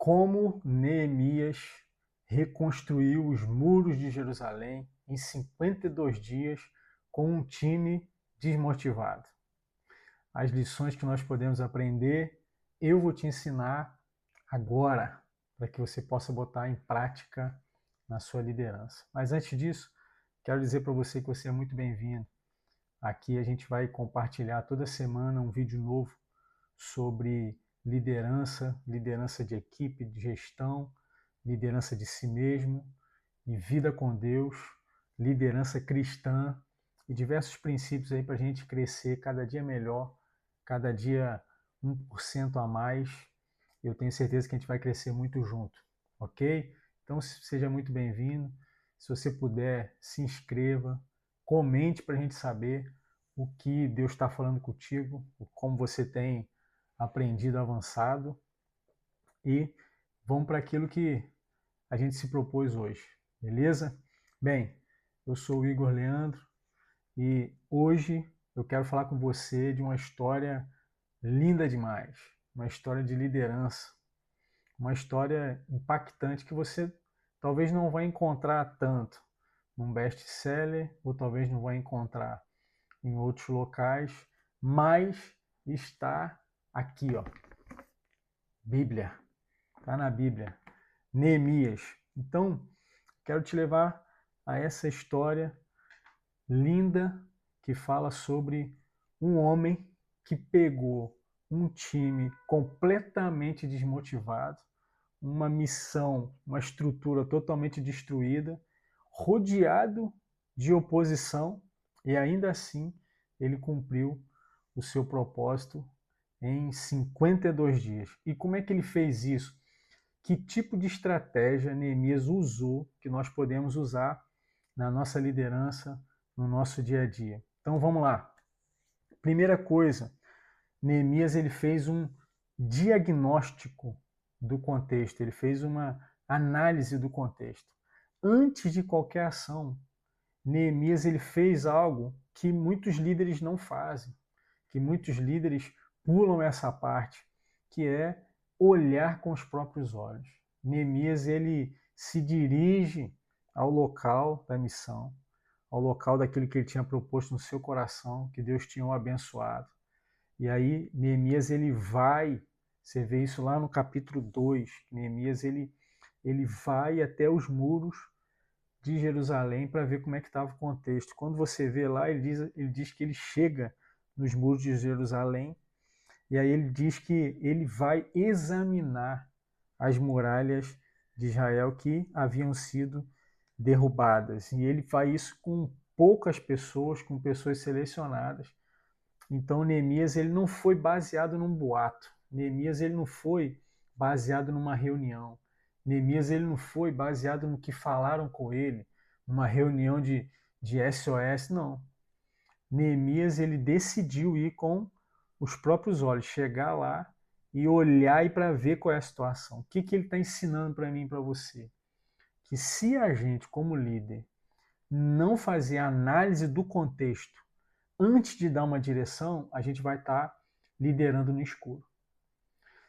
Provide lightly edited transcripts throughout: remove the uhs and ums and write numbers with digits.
como Neemias reconstruiu os muros de Jerusalém em 52 dias com um time desmotivado. As lições que nós podemos aprender, eu vou te ensinar agora, para que você possa botar em prática na sua liderança. Mas antes disso, quero dizer para você que você é muito bem-vindo. Aqui a gente vai compartilhar toda semana um vídeo novo sobre liderança, liderança de equipe, de gestão, liderança de si mesmo e vida com Deus, liderança cristã e diversos princípios aí para a gente crescer cada dia melhor, cada dia 1% a mais. Eu tenho certeza que a gente vai crescer muito junto, ok? Então seja muito bem-vindo. Se você puder, se inscreva, comente para a gente saber o que Deus está falando contigo, como você tem aprendido, avançado, e vamos para aquilo que a gente se propôs hoje, beleza? Bem, eu sou o Igor Leandro e hoje eu quero falar com você de uma história linda demais, uma história de liderança, uma história impactante que você talvez não vai encontrar tanto num best-seller ou talvez não vai encontrar em outros locais, mas está aqui, ó, Bíblia, está na Bíblia, Neemias. Então, quero te levar a essa história linda que fala sobre um homem que pegou um time completamente desmotivado, uma missão, uma estrutura totalmente destruída, rodeado de oposição, e ainda assim ele cumpriu o seu propósito em 52 dias. E como é que ele fez isso? Que tipo de estratégia Neemias usou que nós podemos usar na nossa liderança, no nosso dia a dia? Então vamos lá. Primeira coisa, Neemias ele fez um diagnóstico do contexto, ele fez uma análise do contexto. Antes de qualquer ação, Neemias ele fez algo que muitos líderes não fazem, que muitos líderes pulam essa parte, que é olhar com os próprios olhos. Neemias ele se dirige ao local da missão, ao local daquilo que ele tinha proposto no seu coração, que Deus tinha o abençoado. E aí Neemias ele vai, você vê isso lá no capítulo 2, Neemias ele vai até os muros de Jerusalém para ver como é que estava o contexto. Quando você vê lá, ele diz que ele chega nos muros de Jerusalém, e aí ele diz que ele vai examinar as muralhas de Israel que haviam sido derrubadas. E ele faz isso com poucas pessoas, com pessoas selecionadas. Então Neemias ele não foi baseado num boato. Neemias ele não foi baseado numa reunião. Neemias ele não foi baseado no que falaram com ele, numa reunião de SOS, não. Neemias ele decidiu ir com os próprios olhos, chegar lá e olhar e para ver qual é a situação. O que ele está ensinando para mim e para você? Que se a gente, como líder, não fazer análise do contexto antes de dar uma direção, a gente vai estar liderando no escuro.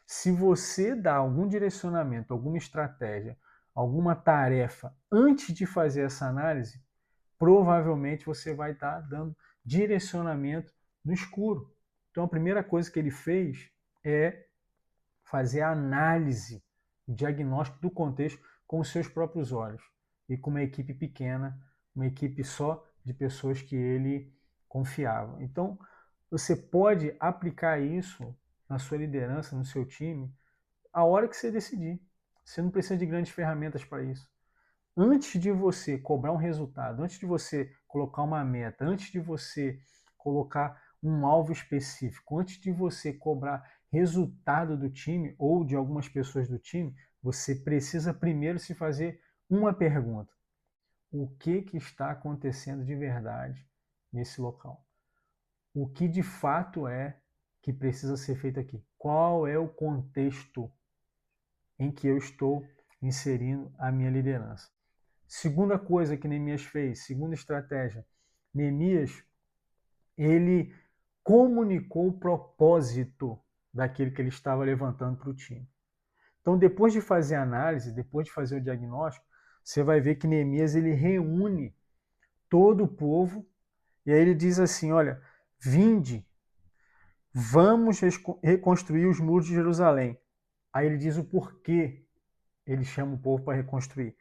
Se você dá algum direcionamento, alguma estratégia, alguma tarefa antes de fazer essa análise, provavelmente você vai estar dando direcionamento no escuro. Então a primeira coisa que ele fez é fazer a análise, o diagnóstico do contexto com os seus próprios olhos e com uma equipe pequena, uma equipe só de pessoas que ele confiava. Então você pode aplicar isso na sua liderança, no seu time, a hora que você decidir. Você não precisa de grandes ferramentas para isso. Antes de você cobrar um resultado, antes de você colocar uma meta, antes de você colocar um alvo específico, antes de você cobrar resultado do time ou de algumas pessoas do time, você precisa primeiro se fazer uma pergunta: o que está acontecendo de verdade nesse local? O que de fato é que precisa ser feito aqui? Qual é o contexto em que eu estou inserindo a minha liderança? Segunda coisa que Neemias fez, segunda estratégia, Neemias ele comunicou o propósito daquilo que ele estava levantando para o time. Então, depois de fazer a análise, depois de fazer o diagnóstico, você vai ver que Neemias ele reúne todo o povo e aí ele diz assim, olha, vinde, vamos reconstruir os muros de Jerusalém. Aí ele diz o porquê ele chama o povo para reconstruir.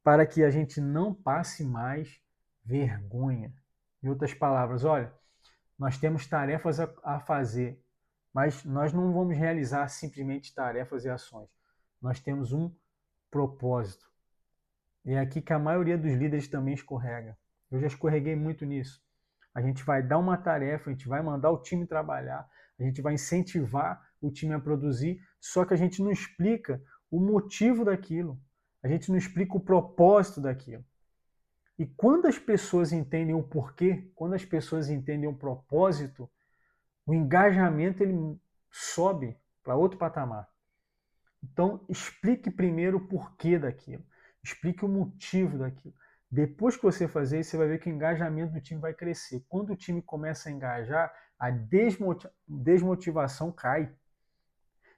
Para que a gente não passe mais vergonha. Em outras palavras, olha, nós temos tarefas a fazer, mas nós não vamos realizar simplesmente tarefas e ações. Nós temos um propósito. E é aqui que a maioria dos líderes também escorrega. Eu já escorreguei muito nisso. A gente vai dar uma tarefa, a gente vai mandar o time trabalhar, a gente vai incentivar o time a produzir, só que a gente não explica o motivo daquilo, a gente não explica o propósito daquilo. E quando as pessoas entendem o porquê, quando as pessoas entendem o propósito, o engajamento ele sobe para outro patamar. Então, explique primeiro o porquê daquilo. Explique o motivo daquilo. Depois que você fazer isso, você vai ver que o engajamento do time vai crescer. Quando o time começa a engajar, a desmotivação cai.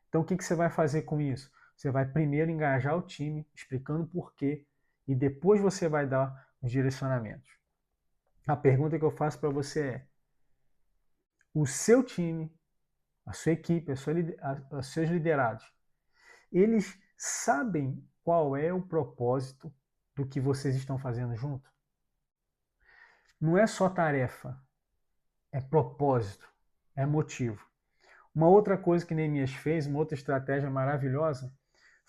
Então, o que você vai fazer com isso? Você vai primeiro engajar o time, explicando o porquê, e depois você vai dar os direcionamentos. A pergunta que eu faço para você é: o seu time, a sua equipe, os seus liderados, eles sabem qual é o propósito do que vocês estão fazendo junto? Não é só tarefa, é propósito, é motivo. Uma outra coisa que Neemias fez, uma outra estratégia maravilhosa,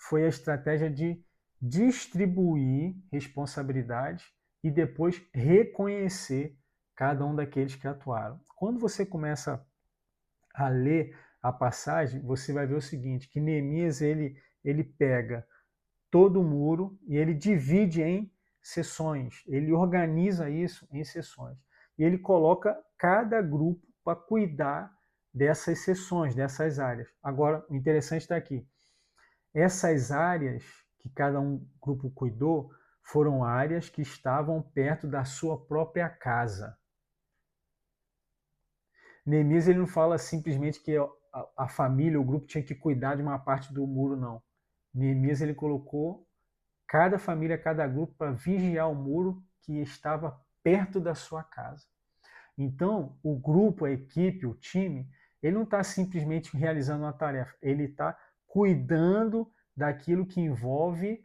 foi a estratégia de distribuir responsabilidades e depois reconhecer cada um daqueles que atuaram. Quando você começa a ler a passagem, você vai ver o seguinte, que Neemias ele pega todo o muro e ele divide em seções, ele organiza isso em seções. E ele coloca cada grupo para cuidar dessas seções, dessas áreas. Agora, o interessante está aqui. Essas áreas que cada grupo cuidou foram áreas que estavam perto da sua própria casa. Neemias ele não fala simplesmente que a família, o grupo tinha que cuidar de uma parte do muro, não. Neemias ele colocou cada família, cada grupo para vigiar o muro que estava perto da sua casa. Então, o grupo, a equipe, o time, ele não está simplesmente realizando uma tarefa, ele está cuidando daquilo que envolve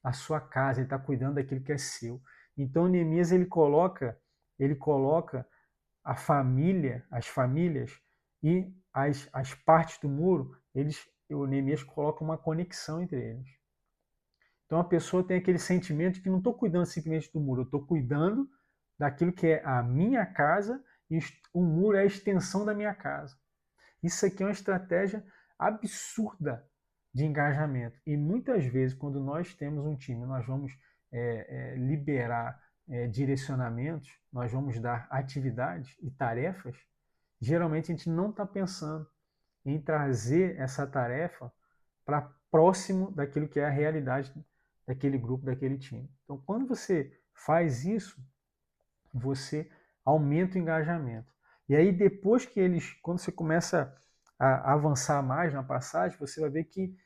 a sua casa, ele está cuidando daquilo que é seu. Então, Neemias ele coloca a família, as famílias e as partes do muro, o Neemias coloca uma conexão entre eles. Então a pessoa tem aquele sentimento de que não estou cuidando simplesmente do muro, eu estou cuidando daquilo que é a minha casa e o muro é a extensão da minha casa. Isso aqui é uma estratégia absurda de engajamento. E muitas vezes, quando nós temos um time, nós vamos liberar direcionamentos, nós vamos dar atividades e tarefas, geralmente a gente não está pensando em trazer essa tarefa para próximo daquilo que é a realidade daquele grupo, daquele time. Então, quando você faz isso, você aumenta o engajamento. E aí, depois que quando você começa a avançar mais na passagem, você vai ver que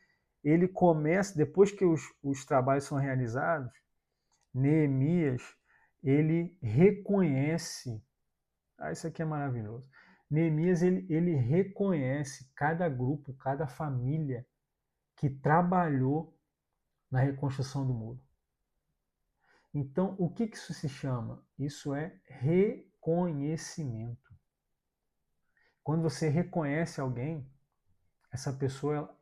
ele começa, depois que os trabalhos são realizados, Neemias, ele reconhece, isso aqui é maravilhoso, Neemias, ele reconhece cada grupo, cada família que trabalhou na reconstrução do muro. Então, o que isso se chama? Isso é reconhecimento. Quando você reconhece alguém, essa pessoa,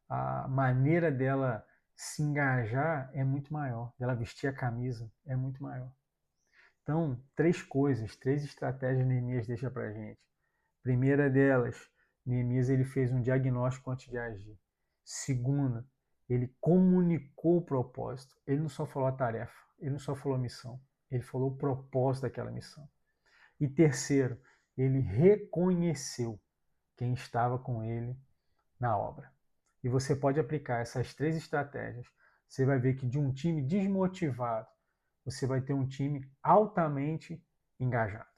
a maneira dela se engajar é muito maior, dela vestir a camisa é muito maior. Então, três estratégias Neemias deixa para a gente. Primeira delas, Neemias ele fez um diagnóstico antes de agir. Segunda, ele comunicou o propósito. Ele não só falou a tarefa, ele não só falou a missão, ele falou o propósito daquela missão. E terceiro, ele reconheceu quem estava com ele na obra. E você pode aplicar essas três estratégias. Você vai ver que de um time desmotivado, você vai ter um time altamente engajado.